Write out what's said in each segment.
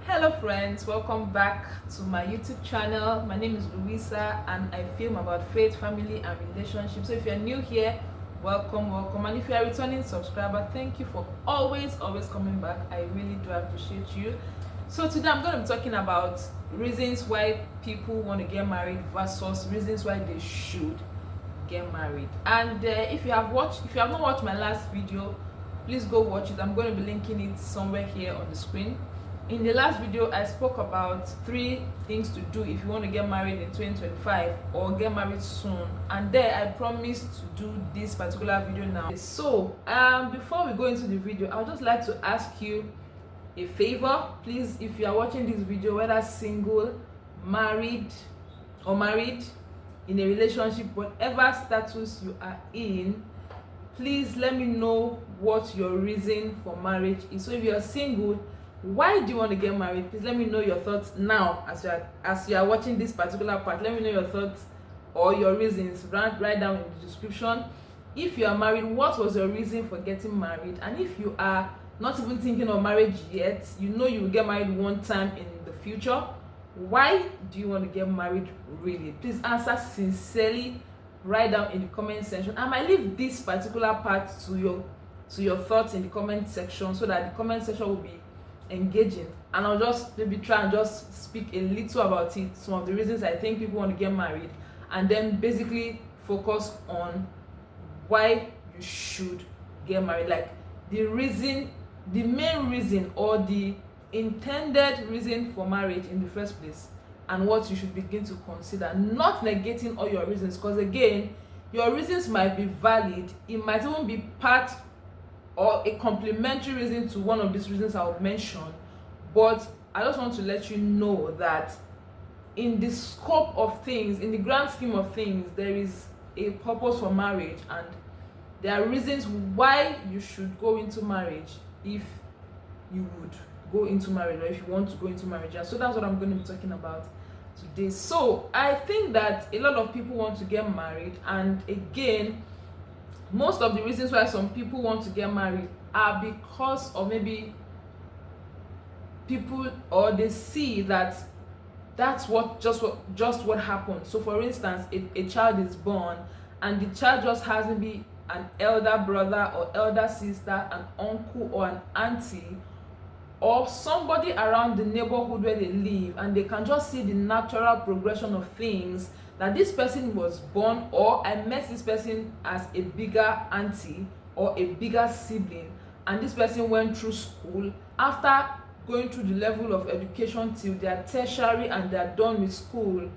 Hello friends, welcome back to my YouTube channel. My name is Louisa and I film about faith, family and relationships. So if you're new here, welcome, and if you're a returning subscriber, thank you for always coming back. I really do appreciate you. So today I'm going to be talking about reasons why people want to get married versus reasons why they should get married. And if you have not watched my last video, please go watch it. I'm going to be linking it somewhere here on the screen. In the last video, I spoke about 3 things to do if you want to get married in 2025 or get married soon, and there I promised to do this particular video now. So before we go into the video, I would just like to ask you a favor. Please, if you are watching this video, whether single, married or married, in a relationship, whatever status you are in, please let me know what your reason for marriage is. So if you are single, why do you want to get married? Please let me know your thoughts now as you are watching this particular part. Let me know your thoughts or your reasons. Write down in the description. If you are married, what was your reason for getting married? And if you are not even thinking of marriage yet, you know you will get married one time in the future, why do you want to get married really? Please answer sincerely. Write down in the comment section. I might leave this particular part to your thoughts in the comment section, so that the comment section will be engaging, and I'll just maybe try and just speak a little about it, some of the reasons I think people want to get married, and then basically focus on why you should get married, like the main reason or the intended reason for marriage in the first place, and what you should begin to consider, not negating all your reasons, because again, your reasons might be valid. It might even be part or a complementary reason to one of these reasons I would mention, but I just want to let you know that in the scope of things, in the grand scheme of things, there is a purpose for marriage, and there are reasons why you should go into marriage if you would go into marriage, or if you want to go into marriage. And so that's what I'm going to be talking about today. So I think that a lot of people want to get married, and again, most of the reasons why some people want to get married are because of maybe people, or they see that that's just what happened. So for instance, a child is born and the child just has maybe an elder brother or elder sister, an uncle or an auntie, or somebody around the neighborhood where they live, and they can just see the natural progression of things, that this person was born, or I met this person as a bigger auntie or a bigger sibling, and this person went through school. After going through the level of education till they are tertiary and they are done with school,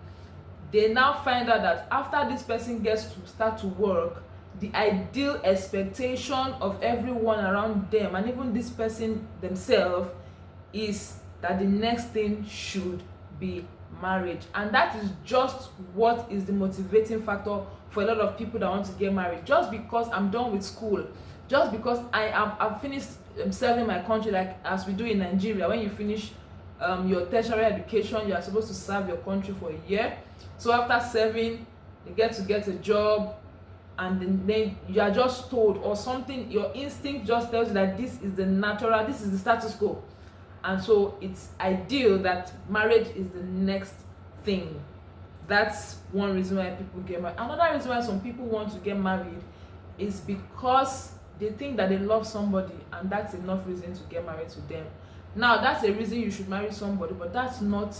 they now find out that after this person gets to start to work, the ideal expectation of everyone around them, and even this person themselves, is that the next thing should be marriage. And that is just what is the motivating factor for a lot of people that want to get married. Just because I'm done with school, just because I've finished serving my country, like as we do in Nigeria. When you finish your tertiary education, you are supposed to serve your country for a year. So after serving, you get a job, and then you are just told, or something, your instinct just tells you that this is the status quo, and so it's ideal that marriage is the next thing. That's one reason why people get married. Another reason why some people want to get married is because they think that they love somebody, and that's enough reason to get married to them. Now, that's a reason you should marry somebody, but that's not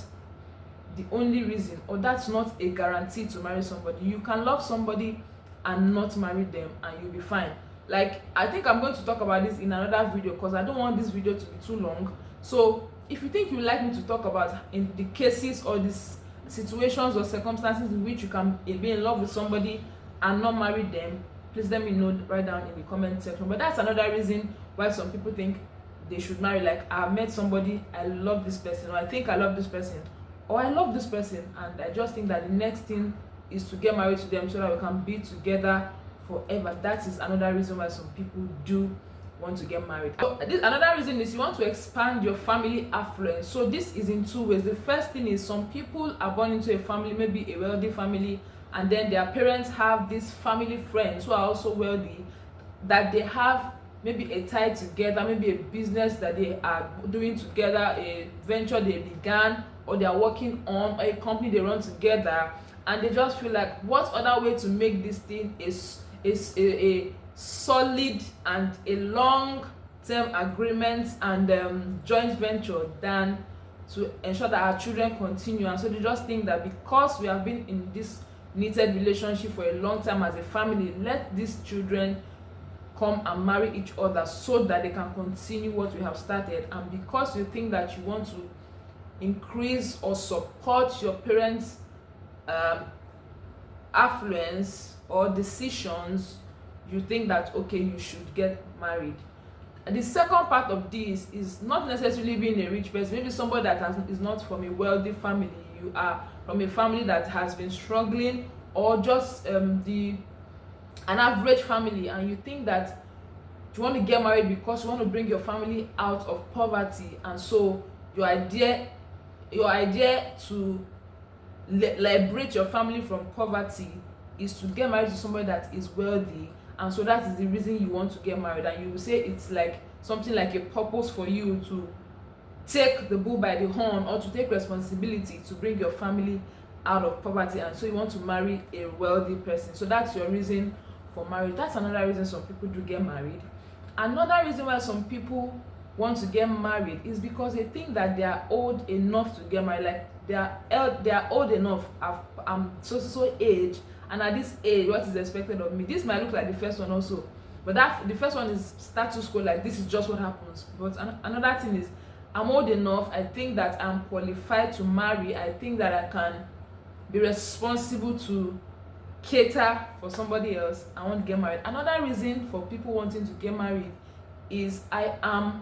the only reason, or that's not a guarantee to marry somebody. You can love somebody and not marry them, and you'll be fine. Like, I think I'm going to talk about this in another video, because I don't want this video to be too long. So if you think you like me to talk about in the cases or these situations or circumstances in which you can be in love with somebody and not marry them, please let me know right down in the comment section. But that's another reason why some people think they should marry. Like, I met somebody, I love this person, or I think I love this person, or I love this person, and I just think that the next thing is to get married to them so that we can be together forever. That is another reason why some people do want to get married. So another reason is you want to expand your family affluence. So this is in 2 ways. The first thing is, some people are born into a family, maybe a wealthy family, and then their parents have these family friends who are also wealthy, that they have maybe a tie together, maybe a business that they are doing together, a venture they began or they are working on, or a company they run together, and they just feel like, what other way to make this thing a solid and a long term agreement and joint venture than to ensure that our children continue. And so they just think that because we have been in this knitted relationship for a long time as a family, let these children come and marry each other so that they can continue what we have started. And because you think that you want to increase or support your parents' affluence or decisions, you think that okay, you should get married. And the second part of this is not necessarily being a rich person. Maybe somebody that is not from a wealthy family, you are from a family that has been struggling, or just an average family, and you think that you want to get married because you want to bring your family out of poverty. And so your idea to liberate your family from poverty is to get married to somebody that is wealthy. And so that is the reason you want to get married, and you will say it's like something like a purpose for you to take the bull by the horn, or to take responsibility to bring your family out of poverty. And so you want to marry a wealthy person. So that's your reason for marriage. That's another reason some people do get married. Another reason why some people want to get married is because they think that they are old enough to get married. Like they are old enough. I'm so age, and at this age, what is expected of me? This might look like the first one also, but the first one is status quo, like this is just what happens. But another thing is, I'm old enough, I think that I'm qualified to marry, I think that I can be responsible to cater for somebody else, I want to get married. Another reason for people wanting to get married is I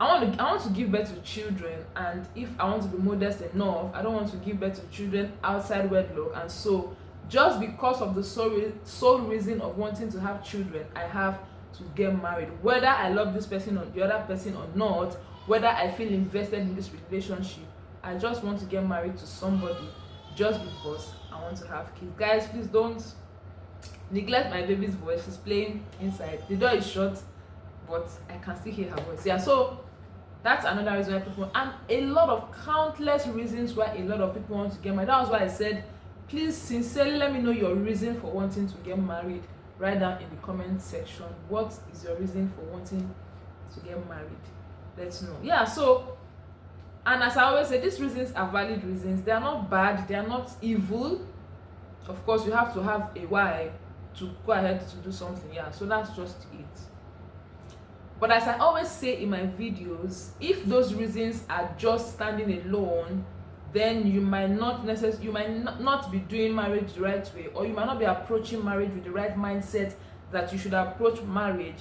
want to give birth to children, and if I want to be modest enough, I don't want to give birth to children outside wedlock. And so just because of the sole reason of wanting to have children, I have to get married, whether I love this person or the other person or not, whether I feel invested in this relationship. I just want to get married to somebody just because I want to have kids. Guys, please don't neglect my baby's voice. She's playing inside. The door is shut, but I can still hear her voice. Yeah, so that's another reason why people, and a lot of countless reasons why a lot of people want to get married. That was why I said, please sincerely let me know your reason for wanting to get married. Write down in the comment section, what is your reason for wanting to get married? Let's know. Yeah, so, and as I always say, these reasons are valid reasons. They are not bad, they are not evil. Of course, you have to have a why to go ahead to do something. Yeah, so that's just it. But as I always say in my videos, if those reasons are just standing alone, then you might not be doing marriage the right way, or you might not be approaching marriage with the right mindset that you should approach marriage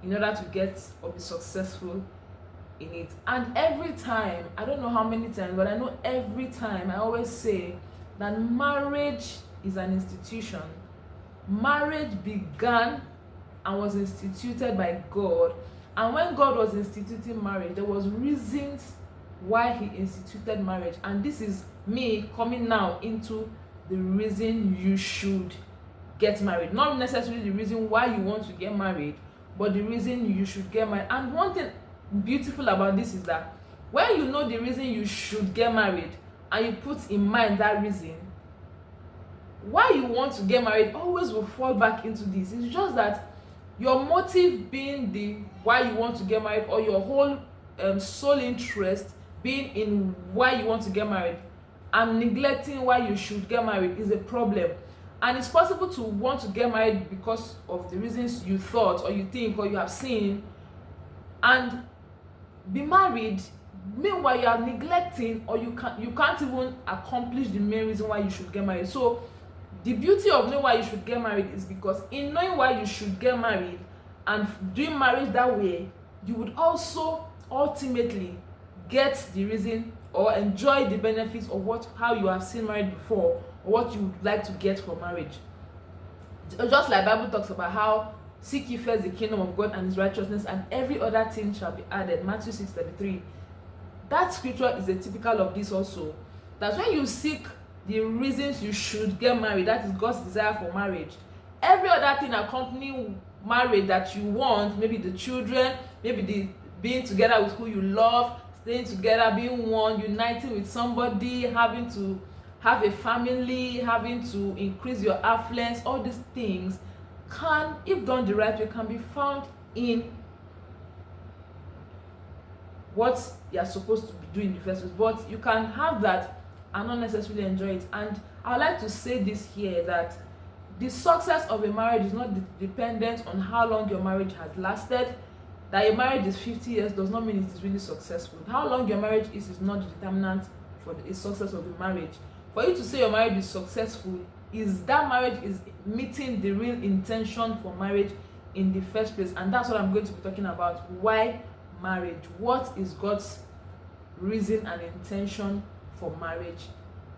in order to get or be successful in it. And every time, I don't know how many times, but I know every time I always say that marriage is an institution. Marriage began and was instituted by God. And when God was instituting marriage, there was reasons why he instituted marriage. And this is me coming now into the reason you should get married. Not necessarily the reason why you want to get married, but the reason you should get married. And one thing beautiful about this is that when you know the reason you should get married and you put in mind that reason, why you want to get married always will fall back into this. It's just that your motive being the why you want to get married, or your whole sole interest being in why you want to get married and neglecting why you should get married is a problem. And it's possible to want to get married because of the reasons you thought or you think or you have seen, and be married, meanwhile you are neglecting, or you can't even accomplish the main reason why you should get married. So the beauty of knowing why you should get married is because in knowing why you should get married and doing marriage that way, you would also ultimately get the reason or enjoy the benefits of how you have seen marriage before, or what you would like to get from marriage. Just like Bible talks about how seek ye first the kingdom of God and his righteousness, and every other thing shall be added. Matthew 6:33. That scripture is a typical of this also. That's when you seek the reasons you should get married, that is God's desire for marriage, every other thing accompanying marriage that you want, maybe the children, maybe the being together with who you love, staying together, being one, uniting with somebody, having to have a family, having to increase your affluence, all these things can, if done the right way, can be found in what you're supposed to be doing in the first place. But you can have that and not necessarily enjoy it. And I would like to say this here, that the success of a marriage is not dependent on how long your marriage has lasted. That your marriage is 50 years does not mean it is really successful. How long your marriage is not the determinant for the success of the marriage. For you to say your marriage is successful, is that marriage is meeting the real intention for marriage in the first place. And that's what I'm going to be talking about. Why marriage? What is God's reason and intention for marriage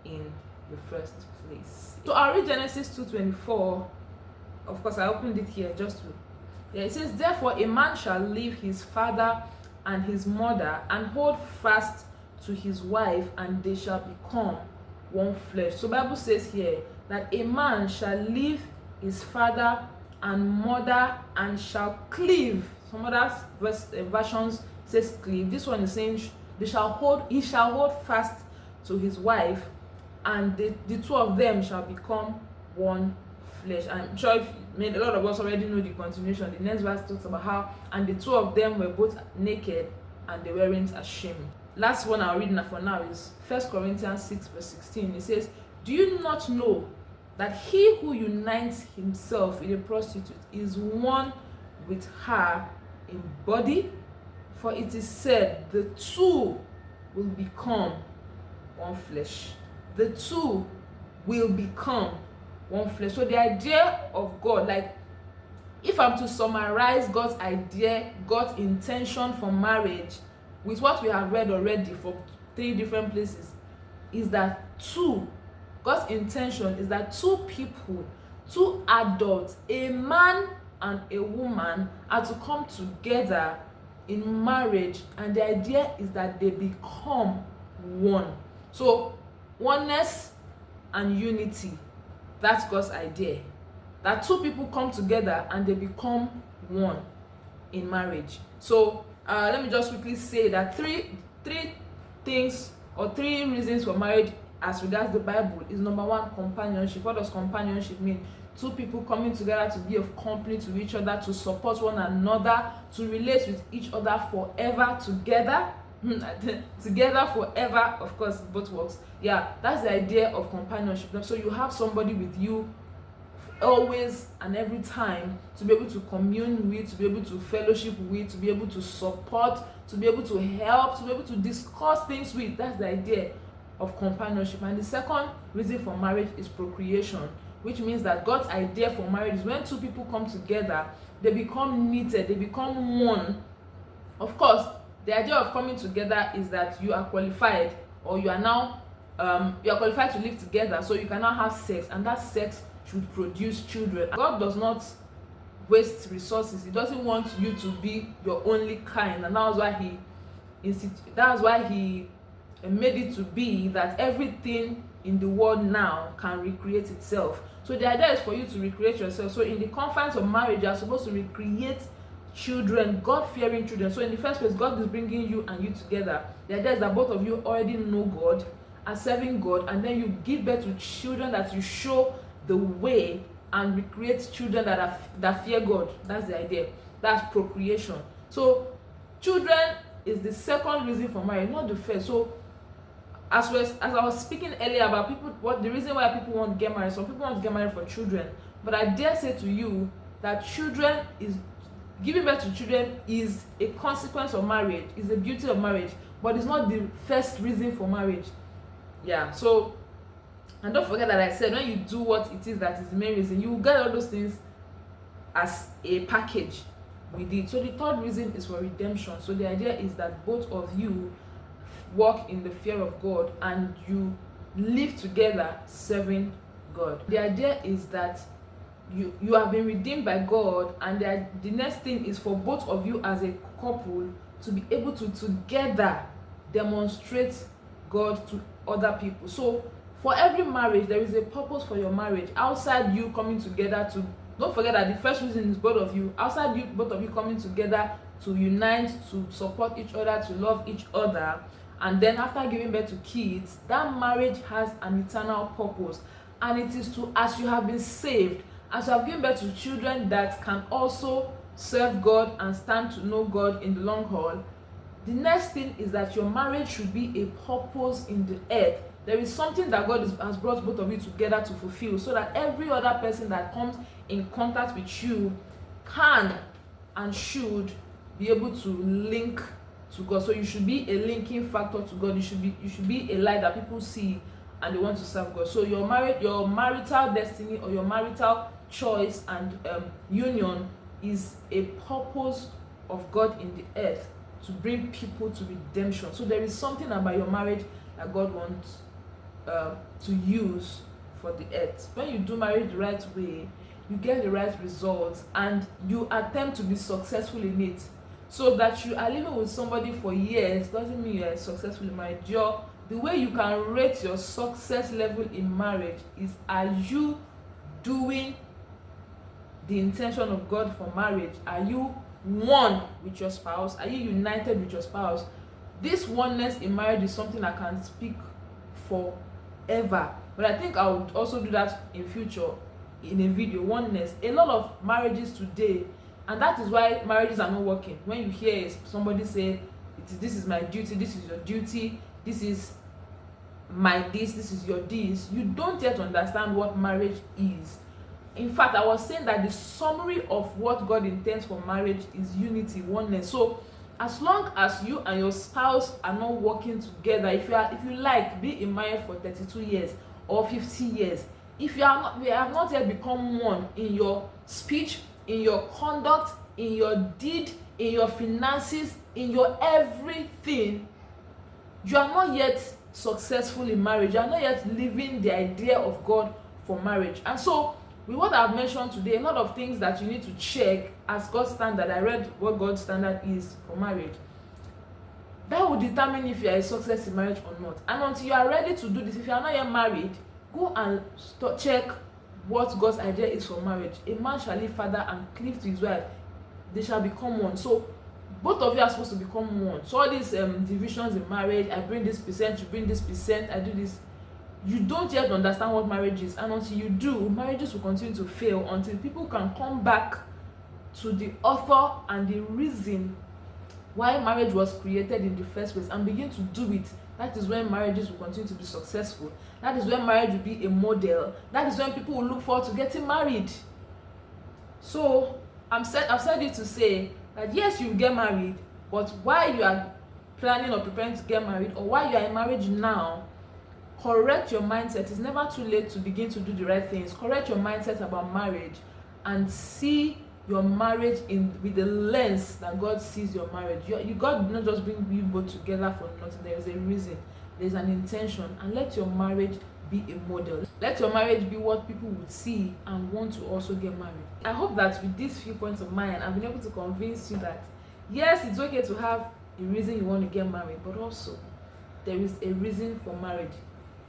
in the first place? So I'll read Genesis 2:24. Of course, I opened it here just to, it says, therefore a man shall leave his father and his mother and hold fast to his wife, and they shall become one flesh. So Bible says here that a man shall leave his father and mother and shall cleave. Some other versions says cleave. This one is saying he shall hold fast to his wife, and the two of them shall become one flesh. I'm sure a lot of us already know the continuation. The next verse talks about how, and the two of them were both naked and they weren't ashamed. Last one I'll read for now is 1 Corinthians 6:16. It says, do you not know that he who unites himself with a prostitute is one with her in body? For it is said, the two will become one flesh. The two will become one flesh. So the idea of God, like if I'm to summarize God's idea, God's intention for marriage with what we have read already from 3 different places, is that God's intention is that two people, 2 adults, a man and a woman, are to come together in marriage, and the idea is that they become one. So oneness and unity, that's God's idea, that 2 people come together and they become one in marriage. So let me just quickly say that three things or 3 reasons for marriage as regards the Bible is: number 1, companionship. What does companionship mean? 2 people coming together to be of company to each other, to support one another, to relate with each other forever together. Together forever, of course, both works. Yeah, that's the idea of companionship. So you have somebody with you always and every time, to be able to commune with, to be able to fellowship with, to be able to support, to be able to help, to be able to discuss things with. That's the idea of companionship. And the second reason for marriage is procreation, which means that God's idea for marriage is when 2 people come together, they become knitted, they become one. Of course, the idea of coming together is that you are qualified, or you are now you are qualified to live together, so you can now have sex, and that sex should produce children. God does not waste resources. He doesn't want you to be your only kind, and that's why he made it to be that everything in the world now can recreate itself. So the idea is for you to recreate yourself. So in the confines of marriage, you are supposed to recreate children, God-fearing children. So in the first place, God is bringing you and you together. The idea is that both of you already know God, are serving God, and then you give birth to children that you show the way and recreate children that fear God. That's the idea. That's procreation. So children is the second reason for marriage, not the first. So as I was speaking earlier about the reason why people want to get married. Some people want to get married for children, but I dare say to you that giving birth to children is a consequence of marriage, is the beauty of marriage, but it's not the first reason for marriage. Yeah. So, and don't forget that I said when you do what it is that is the main reason, you will get all those things as a package with it. So the third reason is for redemption. So the idea is that both of you walk in the fear of God and you live together serving God. The idea is that you have been redeemed by God, and the next thing is for both of you as a couple to be able to together demonstrate God to other people. So for every marriage, there is a purpose for your marriage outside you coming together to Don't forget that the first reason is both of you. Outside you, both of you coming together to unite, to support each other, to love each other, and then after giving birth to kids, that marriage has an eternal purpose. And it is to, as you have been saved, as you have given birth to children that can also serve God and stand to know God in the long haul, the next thing is that your marriage should be a purpose in the earth. There is something that God has brought both of you together to fulfill, so that every other person that comes in contact with you can and should be able to link to God. So you should be a linking factor to God. You should be a light that people see and they want to serve God. So your marital destiny or your marital choice and union is a purpose of God in the earth to bring people to redemption. So there is something about your marriage that God wants to use for the earth. When you do marriage the right way, you get the right results and you attempt to be successful in it. So that you are living with somebody for years doesn't mean you are successful in marriage. The way you can rate your success level in marriage is, are you doing the intention of God for marriage? Are you one with your spouse? Are you united with your spouse? This oneness in marriage is something I can speak forever, but I think I would also do that in future in a video. Oneness. A lot of marriages today, and that is why marriages are not working. When you hear somebody say, this is my duty, this is your duty, this is my this is your this, you don't yet understand what marriage is. In fact, I was saying that the summary of what God intends for marriage is unity, oneness. So as long as you and your spouse are not working together, if you like, be in marriage for 32 years or 50 years, if you have not yet become one in your speech, in your conduct, in your deed, in your finances, in your everything, you are not yet successful in marriage. You are not yet living the idea of God for marriage. And so with what I've mentioned today, a lot of things that you need to check as God's standard. I read what God's standard is for marriage. That will determine if you are a success in marriage or not. And until you are ready to do this, if you are not yet married, go and check what God's idea is for marriage. A man shall leave father and cleave to his wife, they shall become one. So both of you are supposed to become one. So all these divisions in marriage, I bring this percent, you bring this percent, I do this, you don't yet understand what marriage is. And until you do, marriages will continue to fail until people can come back to the author and the reason why marriage was created in the first place and begin to do it. That is when marriages will continue to be successful. That is when marriage will be a model. That is when people will look forward to getting married. So I've said it to say that yes, you get married, but while you are planning or preparing to get married, or while you are in marriage now, correct your mindset. It's never too late to begin to do the right things. Correct your mindset about marriage and see your marriage with the lens that God sees your marriage. God did not just bring you both together for nothing. There is a reason, there's an intention, and let your marriage be a model. Let your marriage be what people would see and want to also get married. I hope that with these few points of mine, I've been able to convince you that yes, it's okay to have a reason you want to get married, but also there is a reason for marriage.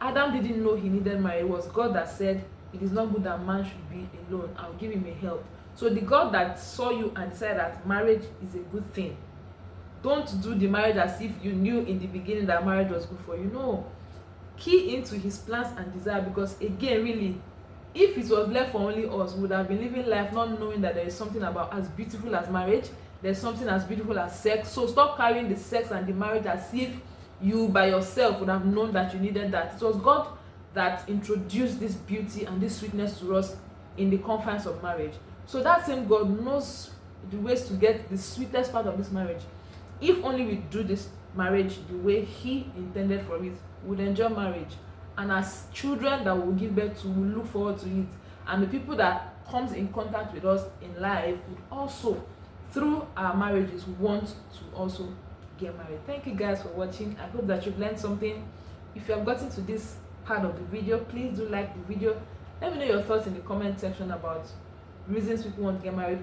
Adam didn't know he needed marriage. It was God that said, it is not good that man should be alone, I'll give him a help. So the God that saw you and decided that marriage is a good thing, don't do the marriage as if you knew in the beginning that marriage was good for you. No, key into his plans and desire, because again, really, if it was left for only us, we would have been living life not knowing that there is something about as beautiful as marriage, there's something as beautiful as sex. So stop carrying the sex and the marriage as if you by yourself would have known that you needed that. It was God that introduced this beauty and this sweetness to us in the confines of marriage. So that same God knows the ways to get the sweetest part of this marriage. If only we do this marriage the way he intended for it, we would enjoy marriage. And as children that will give birth to, will look forward to it. And the people that comes in contact with us in life would also, through our marriages, want to also get married. Thank you guys for watching. I hope that you've learned something. If you have gotten to this part of the video, please do like the video. Let me know your thoughts in the comment section about reasons people want to get married,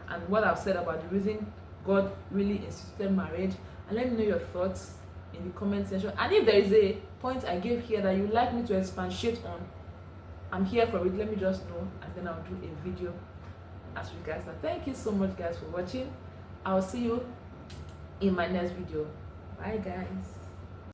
and what I've said about the reason God really instituted marriage. And let me know your thoughts in the comment section. And if there is a point I gave here that you'd like me to expatiate on, I'm here for it. Let me just know, and then I'll do a video as regards that. Thank you so much guys for watching. I'll see you in my next video. Bye guys.